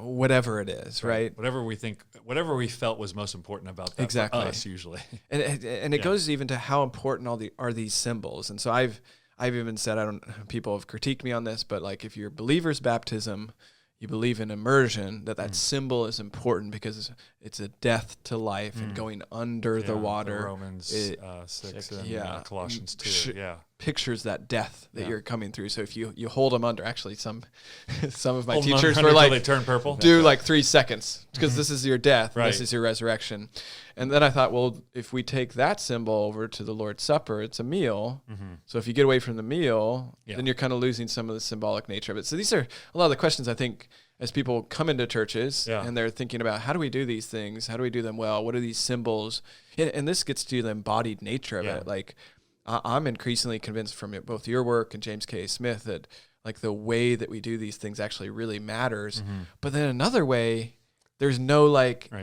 whatever it is, right?
Whatever we felt was most important about that for us, usually.
And it goes even to how important are these symbols. And so I've even said, people have critiqued me on this, but like if you're believer's baptism, you believe in immersion, that symbol is important because it's a death to life and going under the water.
Romans 6 and Colossians 2.
Pictures that death that you're coming through. So if you hold them under, actually some of my teachers were like,
they turn purple.
Do like 3 seconds because this is your death, and this is your resurrection. And then I thought, well, if we take that symbol over to the Lord's Supper, it's a meal. So if you get away from the meal, then you're kind of losing some of the symbolic nature of it. So these are a lot of the questions I think as people come into churches and they're thinking about how do we do these things? How do we do them well? What are these symbols? And this gets to the embodied nature of it. Like I'm increasingly convinced from both your work and James K. Smith that like the way that we do these things actually really matters. But then another way, there's no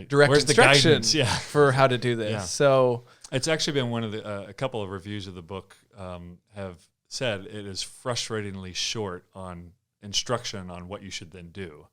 direct instruction for how to do this. Yeah. So
it's actually been one of a couple of reviews of the book have said it is frustratingly short on instruction on what you should then do,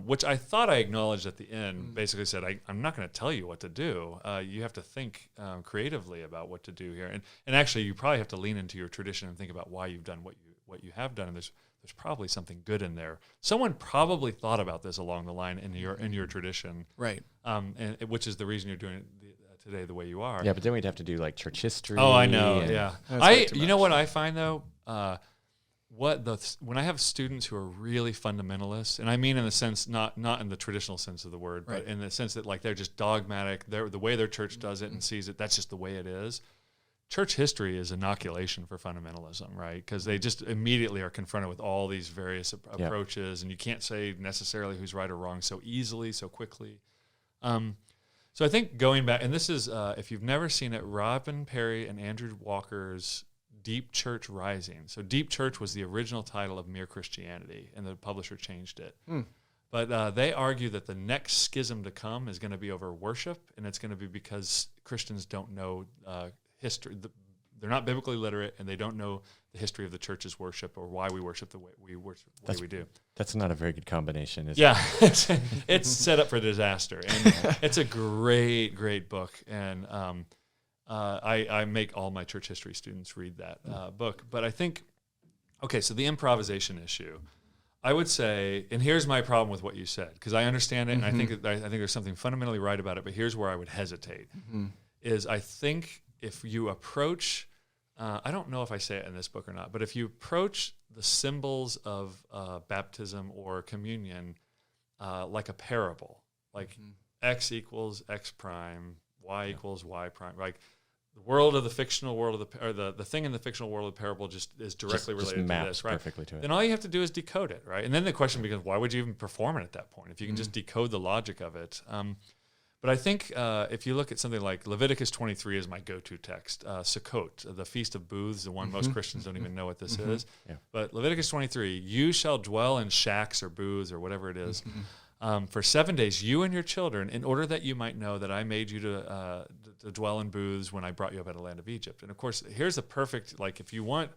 which I thought I acknowledged at the end. Basically said, I'm not going to tell you what to do. You have to think creatively about what to do here. And actually, you probably have to lean into your tradition and think about why you've done what you have done. And there's probably something good in there. Someone probably thought about this along the line in your tradition,
right?
And which is the reason you're doing it today the way you are.
Yeah, but then we'd have to do like church history.
Oh, I know. Yeah. You know what I find though? When I have students who are really fundamentalists, and I mean in the sense, not in the traditional sense of the word, right, but in the sense that like they're just dogmatic, the way their church does it and sees it, that's just the way it is. Church history is inoculation for fundamentalism, right? Because they just immediately are confronted with all these various approaches, and you can't say necessarily who's right or wrong so easily, so quickly. So I think going back, and this is, if you've never seen it, Robin Perry and Andrew Walker's Deep Church Rising. So Deep Church was the original title of Mere Christianity, and the publisher changed it. But they argue that the next schism to come is going to be over worship, and it's going to be because Christians don't know history. They're not biblically literate, and they don't know the history of the church's worship or why we worship the way we worship, the way we do.
That's not a very good combination, is
it? It's set up for disaster. And it's a great, great book. And I make all my church history students read that book. But I think, okay, so the improvisation issue, I would say, and here's my problem with what you said, because I understand it, and I think there's something fundamentally right about it, but here's where I would hesitate, is I think if you approach, I don't know if I say it in this book or not, but if you approach the symbols of baptism or communion like a parable, like X equals X prime, Y equals Y prime, like the world of the fictional world of the thing in the fictional world of the parable just is directly related to this, right?
Perfectly to it.
Then all you have to do is decode it, right? And then the question becomes, why would you even perform it at that point if you can just decode the logic of it? But I think if you look at something like Leviticus 23 is my go-to text. Sukkot, the Feast of Booths, the one most Christians don't even know what this is. Yeah. But Leviticus 23, you shall dwell in shacks or booths or whatever it is for 7 days, you and your children, in order that you might know that I made you to dwell in booths when I brought you up out of the land of Egypt. And of course, here's a perfect, like if you want,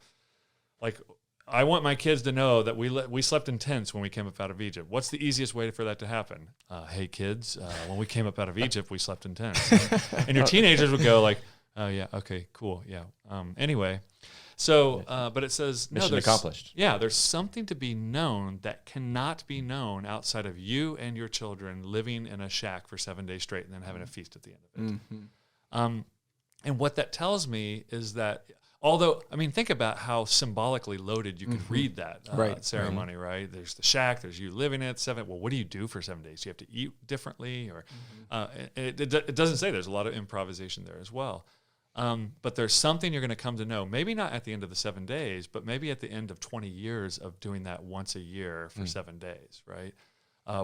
like I want my kids to know that we slept in tents when we came up out of Egypt. What's the easiest way for that to happen? Hey kids, when we came up out of Egypt, we slept in tents. And your teenagers would go like, oh yeah, okay, cool, yeah. Anyway, so but it says
mission accomplished.
Yeah, there's something to be known that cannot be known outside of you and your children living in a shack for 7 days straight and then having a feast at the end of it. And what that tells me is that, although, I mean, think about how symbolically loaded you could read that ceremony, right? There's the shack, there's you living it, 7. Well, what do you do for 7 days? Do you have to eat differently? Or it doesn't say. There's a lot of improvisation there as well. But there's something you're going to come to know, maybe not at the end of the 7 days, but maybe at the end of 20 years of doing that once a year for 7 days, right?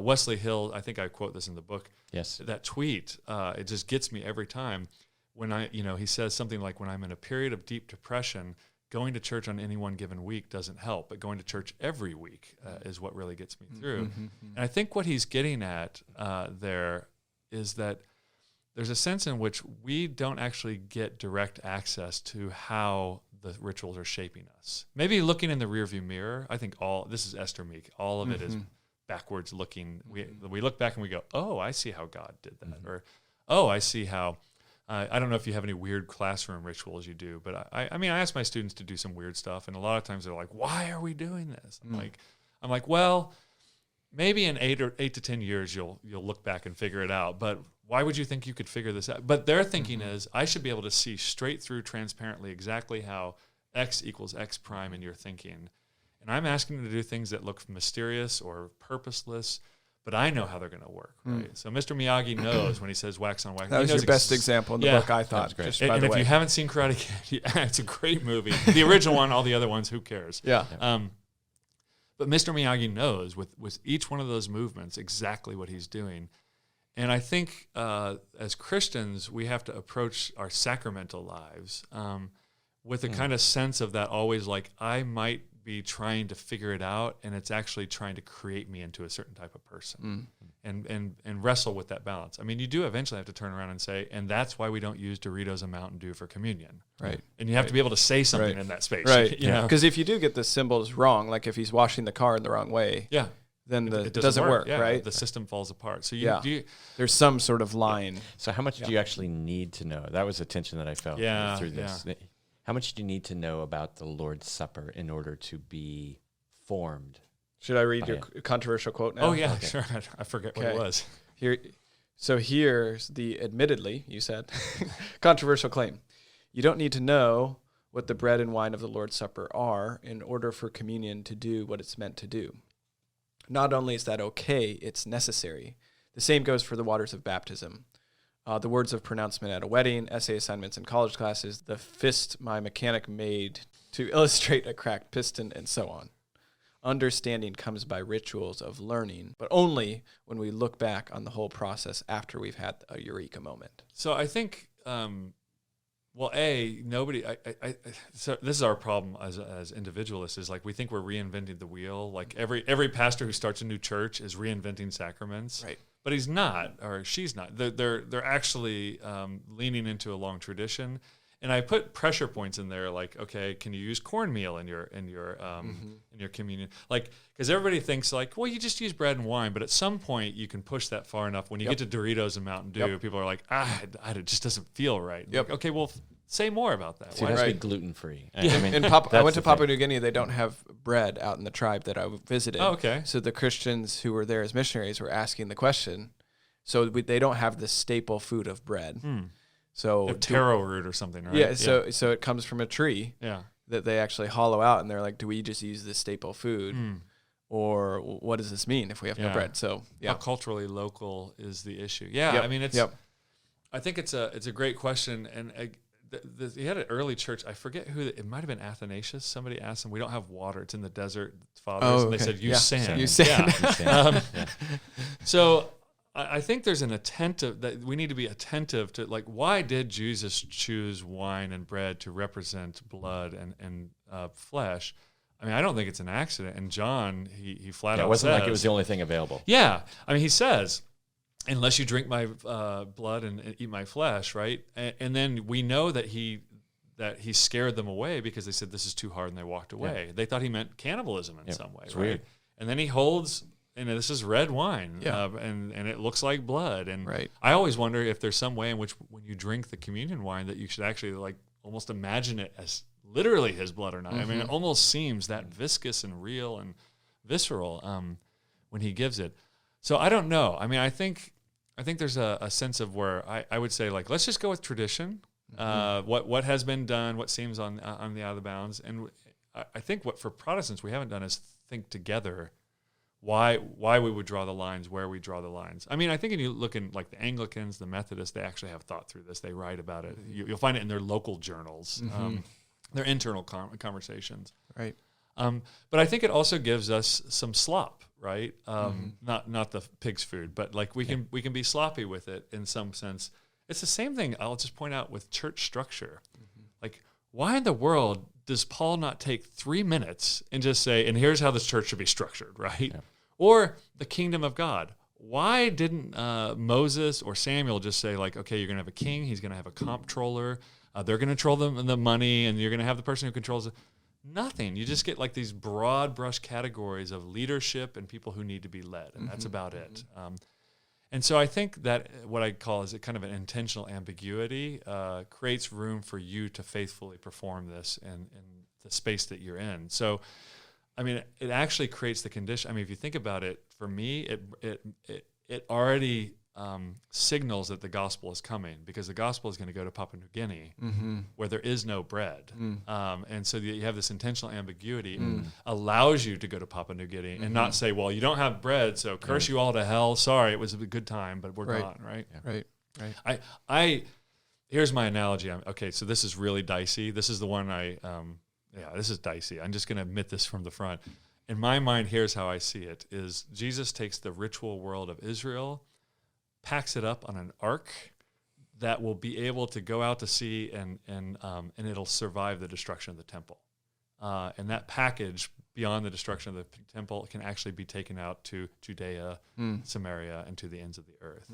Wesley Hill, I think I quote this in the book.
Yes.
That tweet, it just gets me every time. When he says something like, when I'm in a period of deep depression, going to church on any one given week doesn't help, but going to church every week is what really gets me through. And I think what he's getting at there is that there's a sense in which we don't actually get direct access to how the rituals are shaping us. Maybe looking in the rearview mirror, I think this is Esther Meek, all of it is backwards looking. We look back and we go, oh, I see how God did that. Or, oh, I see how... I don't know if you have any weird classroom rituals you do, but I mean, I ask my students to do some weird stuff, and a lot of times they're like, "Why are we doing this?" I'm like, well, maybe in 8 to 10 years you'll look back and figure it out. But why would you think you could figure this out? But their thinking is, I should be able to see straight through, transparently, exactly how X equals X prime in your thinking, and I'm asking them to do things that look mysterious or purposeless. But I know how they're going to work, right? So Mr. Miyagi knows when he says wax on wax.
That was your best example in the book, I thought.
Great.
And
if you haven't seen Karate Kid, it's a great movie. The original one, all the other ones, who cares?
Yeah.
But Mr. Miyagi knows with each one of those movements exactly what he's doing. And I think as Christians, we have to approach our sacramental lives with a kind of sense of that always like, I might be trying to figure it out, and it's actually trying to create me into a certain type of person, and wrestle with that balance. I mean, you do eventually have to turn around and say, and that's why we don't use Doritos and Mountain Dew for communion,
right?
And you have to be able to say something in that space,
right?
You know,
because if you do get the symbols wrong, like if he's washing the car in the wrong way, then it doesn't work, right?
The system falls apart. So
there's some sort of line.
So how much do you actually need to know? That was a tension that I felt through this. Yeah. How much do you need to know about the Lord's Supper in order to be formed?
Should I read your controversial quote now?
Oh, yeah, sure. I forget what it was.
Here, So here's the admittedly, you said, controversial claim. You don't need to know what the bread and wine of the Lord's Supper are in order for communion to do what it's meant to do. Not only is that okay, it's necessary. The same goes for the waters of baptism. The words of pronouncement at a wedding, essay assignments in college classes, the fist my mechanic made to illustrate a cracked piston, and so on. Understanding comes by rituals of learning, but only when we look back on the whole process after we've had a eureka moment.
So I think, so this is our problem as individualists, is like we think we're reinventing the wheel. Like every pastor who starts a new church is reinventing sacraments.
Right.
But he's not, or she's not. They're actually leaning into a long tradition. And I put pressure points in there, like, okay, can you use cornmeal in your communion? Like, because everybody thinks like, well, you just use bread and wine, but at some point you can push that far enough. When you get to Doritos and Mountain Dew, people are like, it just doesn't feel right.
Yep.
Like, okay, well, say more about that.
So it has to be gluten-free.
I went to Papua New Guinea. They don't have bread out in the tribe that I visited.
Oh, okay.
So the Christians who were there as missionaries were asking the question. So they don't have the staple food of bread. So
taro root or something, right?
Yeah, so it comes from a tree that they actually hollow out, and they're like, do we just use this staple food? Or what does this mean if we have no bread? So
how culturally local is the issue? Yeah, I mean, I think it's a great question, and he had an early church. I forget who. It might have been Athanasius. Somebody asked him, "We don't have water. It's in the desert, fathers." And they said, "Use sand."
Use sand.
So I think there's an attentive that we need to be attentive to, like, why did Jesus choose wine and bread to represent blood and flesh? I mean, I don't think it's an accident. And John, he flat out
it wasn't
says,
like it was the only thing available.
Yeah, I mean, he says, unless you drink my blood and eat my flesh, right? And then we know that he scared them away because they said this is too hard, and they walked away. They thought he meant cannibalism in some way,
it's
right?
Weird.
And then he holds. And this is red wine, and it looks like blood. And I always wonder if there's some way in which when you drink the communion wine that you should actually like almost imagine it as literally his blood or not. I mean, it almost seems that viscous and real and visceral when he gives it. So I don't know. I mean, I think there's a sense of where I would say, like, let's just go with tradition, what has been done, what seems on the out of the bounds. And I think what for Protestants we haven't done is think together why we would draw the lines, where we draw the lines. I mean, I think if you look in like the Anglicans, the Methodists, they actually have thought through this. They write about it. You'll find it in their local journals, their internal conversations.
Right.
But I think it also gives us some slop, right? Not the pig's food, but like we can be sloppy with it in some sense. It's the same thing. I'll just point out with church structure. Like, why in the world does Paul not take 3 minutes and just say, and here's how this church should be structured, right? Yeah. Or the kingdom of God. Why didn't Moses or Samuel just say, like, okay, you're going to have a king, he's going to have a comptroller, they're going to control the money, and you're going to have the person who controls it. Nothing. You just get like these broad brush categories of leadership and people who need to be led, and that's about it. And so I think that what I call is a kind of an intentional ambiguity creates room for you to faithfully perform this in the space that you're in. So, I mean, it actually creates the condition. I mean, if you think about it, for me, it already signals that the gospel is coming, because the gospel is going to go to Papua New Guinea where there is no bread. And so you have this intentional ambiguity and allows you to go to Papua New Guinea and not say, well, you don't have bread, so curse you all to hell. Sorry, it was a good time, but we're gone, right?
Yeah. Right.
I here's my analogy. Okay, so this is really dicey. This is the one this is dicey. I'm just going to admit this from the front. In my mind, here's how I see it, is Jesus takes the ritual world of Israel, packs it up on an ark that will be able to go out to sea and it'll survive the destruction of the temple. And that package, beyond the destruction of the temple, can actually be taken out to Judea, Samaria, and to the ends of the earth.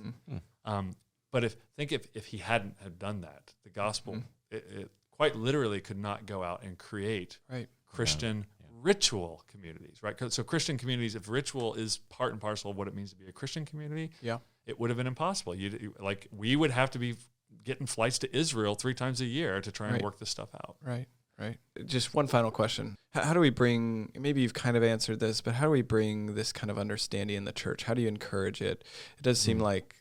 But if he hadn't have done that, the gospel, it quite literally could not go out and create Christian ritual communities, right? So Christian communities, if ritual is part and parcel of what it means to be a Christian community, it would have been impossible. We would have to be getting flights to Israel 3 times a year to try and work this stuff out.
Right. Just one final question. How do we bring, maybe you've kind of answered this, but how do we bring this kind of understanding in the church? How do you encourage it? It does seem like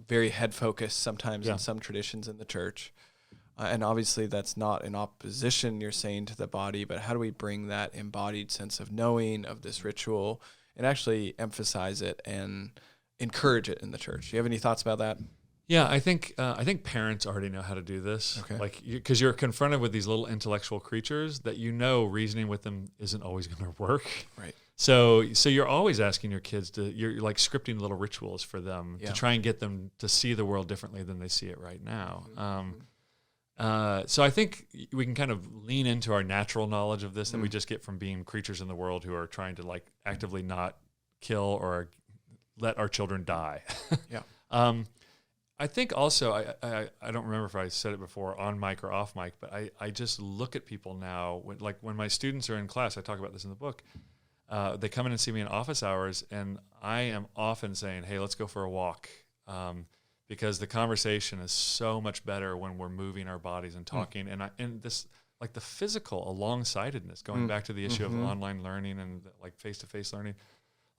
very head focused sometimes in some traditions in the church. And obviously that's not in opposition, you're saying, to the body, but how do we bring that embodied sense of knowing of this ritual and actually emphasize it and encourage it in the church? Do you have any thoughts about that?
Yeah, I think parents already know how to do this.
Okay.
Like, because you're confronted with these little intellectual creatures that reasoning with them isn't always going to work.
Right.
So you're always asking your kids you're like scripting little rituals for them to try and get them to see the world differently than they see it right now. So I think we can kind of lean into our natural knowledge of this that we just get from being creatures in the world who are trying to like actively not kill or let our children die.
Yeah.
I think also, I don't remember if I said it before on mic or off mic, but I just look at people now, when my students are in class, I talk about this in the book, they come in and see me in office hours, and I am often saying, hey, let's go for a walk, because the conversation is so much better when we're moving our bodies and talking, and this, like the physical alongside-edness, going back to the issue of online learning and like face-to-face learning,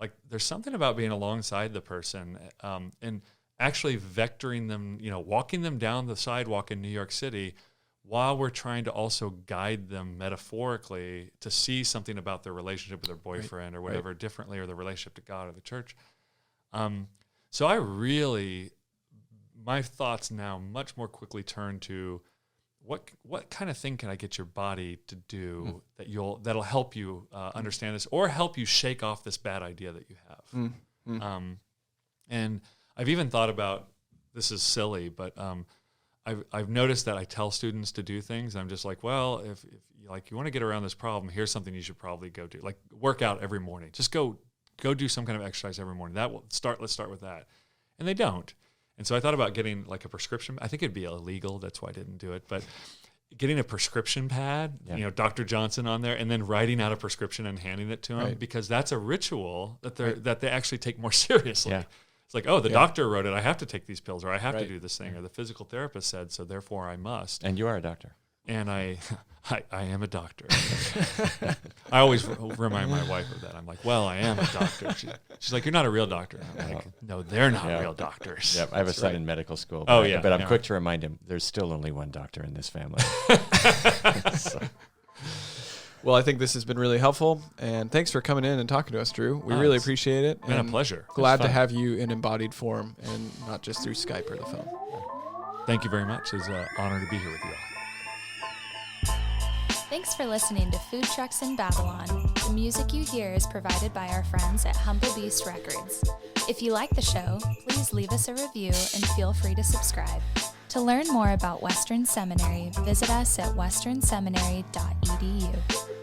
like there's something about being alongside the person, and actually vectoring them, walking them down the sidewalk in New York City while we're trying to also guide them metaphorically to see something about their relationship with their boyfriend or whatever differently, or the relationship to God or the church. So my thoughts now much more quickly turn to what kind of thing can I get your body to do that'll help you understand this, or help you shake off this bad idea that you have. And I've even thought about, this is silly, but I've noticed that I tell students to do things. I'm just like, well, if you want to get around this problem, here's something you should probably go do. Like work out every morning. Just go do some kind of exercise every morning. Let's start with that. And they don't. And so I thought about getting like a prescription. I think it'd be illegal. That's why I didn't do it. But getting a prescription pad, Dr. Johnson on there, and then writing out a prescription and handing it to them, because that's a ritual that they actually take more seriously. Yeah. It's like, oh, the doctor wrote it. I have to take these pills, or I have to do this thing, or the physical therapist said, so therefore I must.
And you are a doctor.
And I am a doctor. I always remind my wife of that. I'm like, well, I am a doctor. She's like, you're not a real doctor. I'm like, no, they're not real doctors.
Yep, I have a son in medical school. But I'm quick to remind him, there's still only one doctor in this family.
Well, I think this has been really helpful, and thanks for coming in and talking to us, Drew. We really appreciate it.
It's been a pleasure.
Glad to have you in embodied form and not just through Skype or the phone.
Thank you very much. It's an honor to be here with you all.
Thanks for listening to Food Trucks in Babylon. The music you hear is provided by our friends at Humble Beast Records. If you like the show, please leave us a review and feel free to subscribe. To learn more about Western Seminary, visit us at westernseminary.edu.